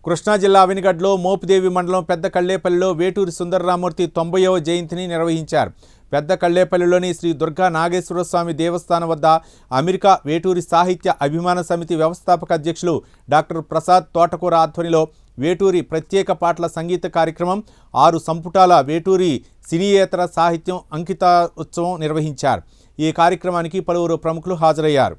కృష్ణా జిల్లా అవినిగడ్లో మోపిదేవి మండలం పెద్ద కళ్ళేపల్లిలో వేటూరి సుందరరామూర్తి 90వ జయంతిని నిర్వహించారు. పెద్ద కళ్ళేపల్లిలోని శ్రీ దుర్గా నాగేశ్వర స్వామి దేవస్థానం వద్ద అమెరికా వేటూరి సాహిత్య అభిమాన సమితి వ్యవస్థాపక అధ్యక్షులు డాక్టర్ ప్రసాద్ తోటకూర ఆధ్వర్యంలో వేటూరి ప్రత్యేక పాటల సంగీత కార్యక్రమం, 6 సంపుటాల వేటూరి సినీయేతర సాహిత్యం అంకితోత్సవం నిర్వహించారు. ఈ కార్యక్రమానికి పలువురు ప్రముఖులు హాజరయ్యారు.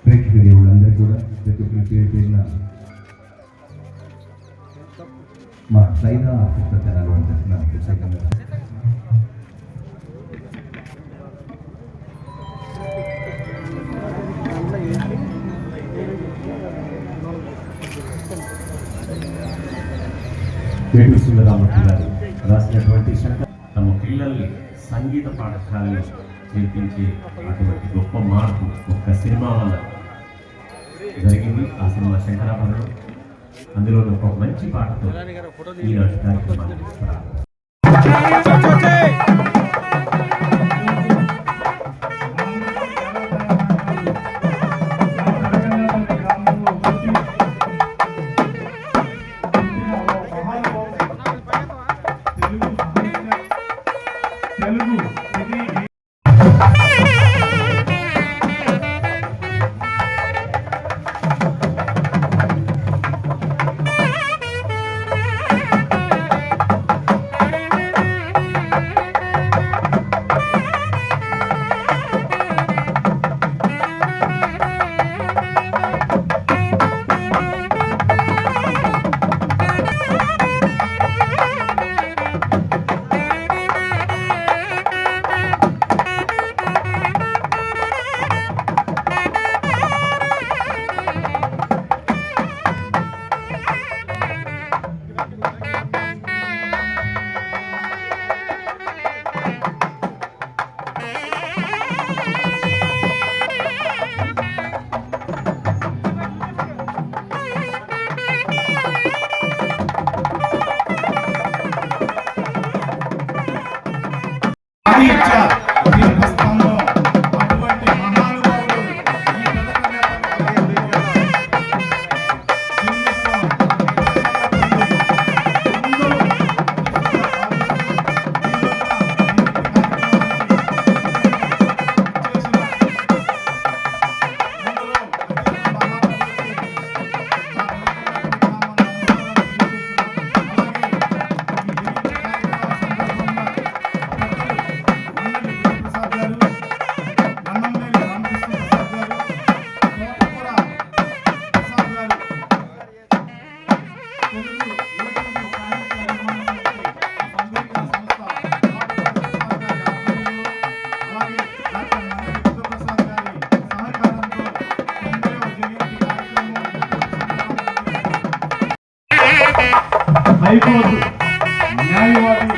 ప్రేక్షక దేవుళ్ళందరూ కూడా ప్రతి ఒక్కరి పేరు పేరున మా సైదా పుస్తకాలు అంటున్నా పుస్తకంగా వేటూరి సుందరరామూర్తి గారు రాసినటువంటి తమ పిల్లల్ని సంగీత పాఠశాలలో చేర్పించే అటువంటి గొప్ప మార్పు ఒక్క సినిమా వల్ల జరిగింది. ఆ సినిమా శంకరాభరణం, అందులో ఒక మంచి పాటతో ఈనాటి కార్యక్రమాన్ని హైకోర్టు న్యాయవాది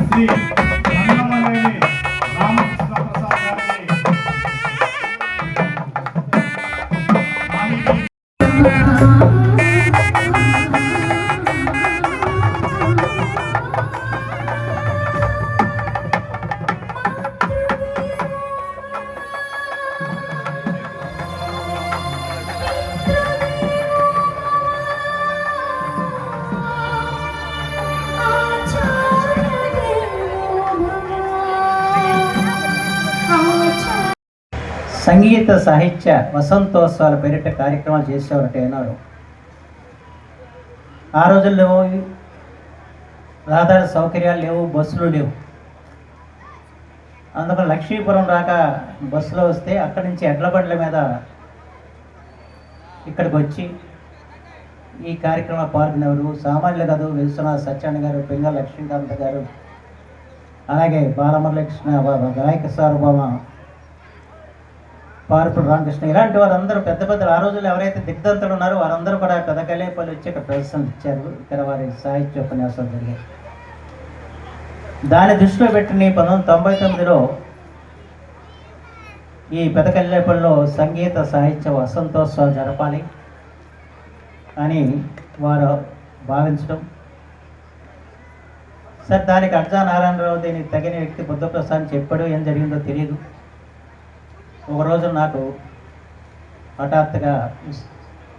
శ్రీ అన్నమనేని రామకృష్ణ ప్రసాద్ గారిని సంగీత సాహిత్య వసంతోత్సవాల పేరిట కార్యక్రమాలు చేసేవారట ఏనాడు. ఆ రోజుల్లో రహదారి సౌకర్యాలు లేవు, బస్సులు లేవు. అందుకని లక్ష్మీపురం రాక బస్సులో వస్తే అక్కడి నుంచి ఎడ్ల బండ్ల మీద ఇక్కడికి వచ్చి ఈ కార్యక్రమాలు పాల్గొనేవారు. సామాన్యులు కాదు, విశ్వనాథ్ సత్యాన్ని గారు, పింగళ లక్ష్మీకాంత్ గారు, అలాగే బాలమురళీకృష్ణ, గాయక సార్వభౌమ పార్పుడు రామకృష్ణ, ఇలాంటి వారందరూ పెద్ద పెద్ద ఆ రోజుల్లో ఎవరైతే దిగ్ధంతులు ఉన్నారో వారందరూ కూడా పెదకలేపల్లి వచ్చి ఇక్కడ ప్రదర్శనలు ఇచ్చారు. ఇక్కడ వారి సాహిత్య ఉపన్యాసాలు జరిగాయి. దాన్ని దృష్టిలో పెట్టి 1999లో ఈ పెదకల్లేపల్లిలో సంగీత సాహిత్య వసంతోత్సవాలు జరపాలి అని వారు భావించడం. సార్ దానికి అర్జా నారాయణరావు దీనికి తగిన వ్యక్తి బుద్ధప్రసాద్ చెప్పాడు. ఏం జరిగిందో తెలియదు. ఒకరోజు నాకు హఠాత్తుగా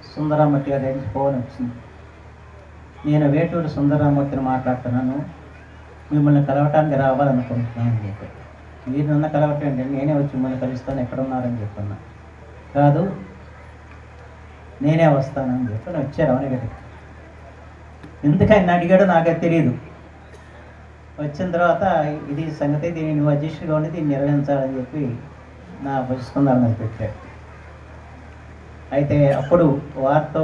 సుందరామూర్తి గారి నుంచి ఫోన్ వచ్చింది. నేను వేటూరు సుందరామూర్తిని మాట్లాడుతున్నాను, మిమ్మల్ని కలవటానికి రావాలనుకుంటున్నాను అని చెప్పి. మీరు నన్ను కలవటం ఏంటంటే నేనే వచ్చి మిమ్మల్ని కలుస్తాను, ఎక్కడ ఉన్నారని చెప్పన్నా. కాదు నేనే వస్తానని చెప్పి వచ్చారు అవనగడ్డి. ఎందుకు ఆయన అడిగాడో నాకే తెలియదు. వచ్చిన తర్వాత ఇది సంగతి, దీన్ని నువ్వు అధ్యక్షుడిగా ఉండి దీన్ని నిర్వహించాలని చెప్పి నా పుస్తకం మీద పెట్టాడు. అయితే అప్పుడు వారితో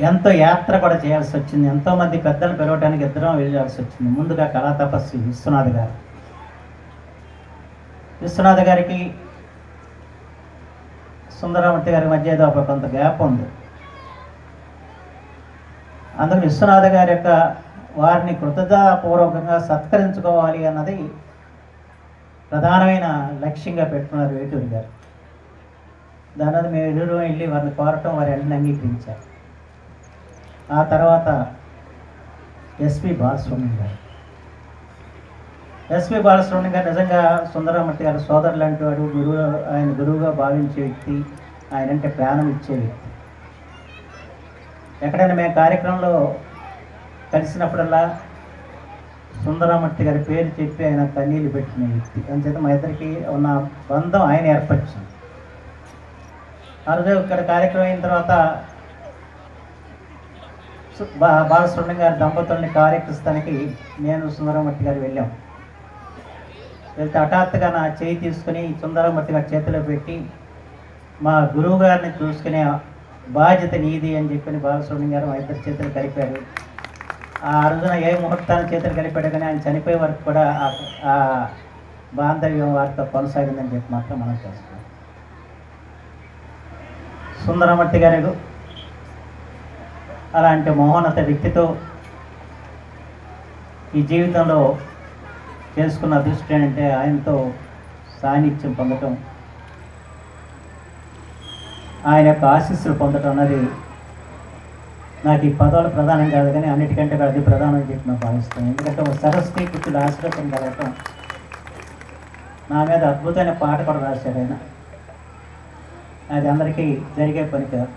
ఎంతో యాత్ర కూడా చేయాల్సి వచ్చింది. ఎంతోమంది పెద్దలు పిలవడానికి ఇద్దరం వెళ్ళాల్సి వచ్చింది. ముందుగా కళా తపస్వి విశ్వనాథ్ గారు. విశ్వనాథ్ గారికి సుందరామూర్తి గారి మధ్య ఏదో ఒక కొంత గ్యాప్ ఉంది. అందుకు విశ్వనాథ్ గారి యొక్క వారిని కృతజ్ఞతాపూర్వకంగా సత్కరించుకోవాలి అన్నది ప్రధానమైన లక్ష్యంగా పెట్టుకున్నారు వేటూరి గారు. దాని మేము ఎదురు వెళ్ళి వారిని కోరటం, వారి వెంటనే అంగీకరించారు. ఆ తర్వాత ఎస్పి బాలసుబ్రహ్మణ్యం గారు. ఎస్పి బాలసుబ్రహ్మణ్యం గారు నిజంగా సుందరామూర్తి గారు సోదరు లాంటి వాడు, ఆయన గురువుగా భావించే వ్యక్తి, ఆయన అంటే ప్రాణం ఇచ్చే వ్యక్తి. ఎక్కడైనా మేము కార్యక్రమంలో కలిసినప్పుడల్లా సుందరామూర్తి గారి పేరు చెప్పి ఆయన కన్నీళ్ళు పెట్టిన వ్యక్తి. అందుచేత మా ఇద్దరికి ఉన్న బంధం ఆయన ఏర్పరిచింది. ఆ రోజు ఇక్కడ కార్యక్రమం అయిన తర్వాత బాలసుబ్రహ్మణ్యం గారి దంపతుల్ని కార్యక్రమానికి నేను సుందరామూర్తి గారు వెళ్ళాం. వెళ్తే హఠాత్తుగా నా చేయి తీసుకుని సుందరామూర్తి గారి చేతిలో పెట్టి మా గురువు గారిని చూసుకునే బాధ్యత నీది అని చెప్పి బాలసుబ్రహ్మణ్యం గారు మా ఇద్దరు చేతులు కలిపారు. ఆ రోజున ఏ ముహూర్తాన్ని చేతులు కలిపాడు, కానీ ఆయన చనిపోయే వరకు కూడా ఆ బాంధవ్యం వారితో కొనసాగిందని చెప్పి మాత్రం మనం చేస్తున్నాం. సుందరామూర్తి గారు అలాంటి మహోన్నత వ్యక్తితో ఈ జీవితంలో చేసుకున్న అదృష్టం ఏంటంటే ఆయనతో సాన్నిధ్యం పొందటం, ఆయన యొక్క ఆశీస్సులు పొందటం అన్నది నాకు ఈ పదవులు ప్రధానం కాదు, కానీ అన్నిటికంటే అది ప్రధానం అని చెప్పి నేను భావిస్తాను. ఎందుకంటే ఒక సరస్వతి పుత్రుడు ఆశ్రయం కలగటం, నా మీద అద్భుతమైన పాట కూడా రాశాడు ఆయన. అది అందరికీ జరిగే పని కాదు.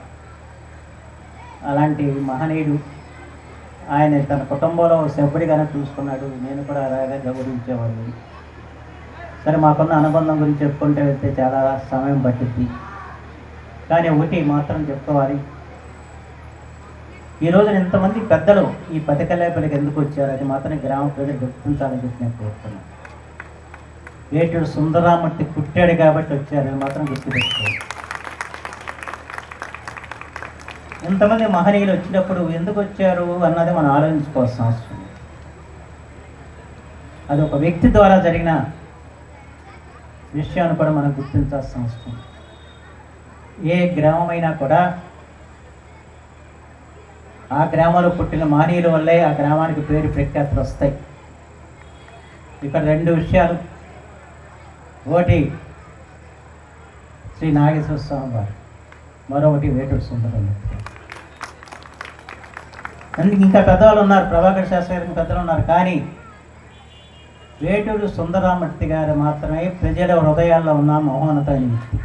అలాంటి మహనీయుడు ఆయన తన కుటుంబంలో సభ్యుడిగానే చూసుకున్నాడు. నేను కూడా అలాగే గౌరవించేవాడిని. సరే, మాకున్న అనుబంధం గురించి చెప్పుకుంటే వెళ్తే చాలా సమయం పట్టింది, కానీ ఒకటి మాత్రం చెప్పుకోవాలి. ఈ రోజున ఇంతమంది పెద్దలు ఈ పథకలేపలికి ఎందుకు వచ్చారు అది మాత్రం గ్రామ ప్రజలు గుర్తించాలని చెప్పి నేను కోరుతున్నాను. వేటూరు సుందరామూర్తి పుట్టాడు కాబట్టి వచ్చారు, అది మాత్రం గుర్తుపెట్టుకోవాలి. ఇంతమంది మహనీయులు వచ్చినప్పుడు ఎందుకు వచ్చారు అన్నది మనం ఆలోచించుకోవాల్సిన అవసరం ఉంది. అది ఒక వ్యక్తి ద్వారా జరిగిన విషయాన్ని కూడా మనం గుర్తించాల్సిన అవసరం ఉంది. ఏ గ్రామమైనా కూడా ఆ గ్రామంలో పుట్టిన మహనీయుల వల్లే ఆ గ్రామానికి పేరు ప్రఖ్యాతులు వస్తాయి. ఇక్కడ 2 విషయాలు. ఒకటి శ్రీ నాగేశ్వర స్వామి వారు, మరొకటి వేటూరి సుందరరామూర్తి గారు. అందుకు ఇంకా పెద్దవాళ్ళు ఉన్నారు, ప్రభాకర్ శాస్త్రి గారికి పెద్దలు ఉన్నారు, కానీ వేటూరి సుందరరామూర్తి గారు మాత్రమే ప్రజల హృదయాల్లో ఉన్న మహోన్నతమైన వ్యక్తి.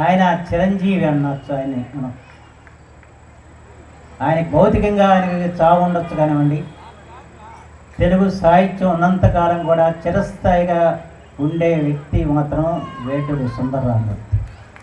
ఆయన చిరంజీవి అనొచ్చు. ఆయన భౌతికంగా ఆయనకి చావు ఉండొచ్చు కానివ్వండి, తెలుగు సాహిత్యం ఉన్నంతకాలం కూడా చిరస్థాయిగా ఉండే వ్యక్తి మాత్రం వేటూరి సుందరరామూర్తి.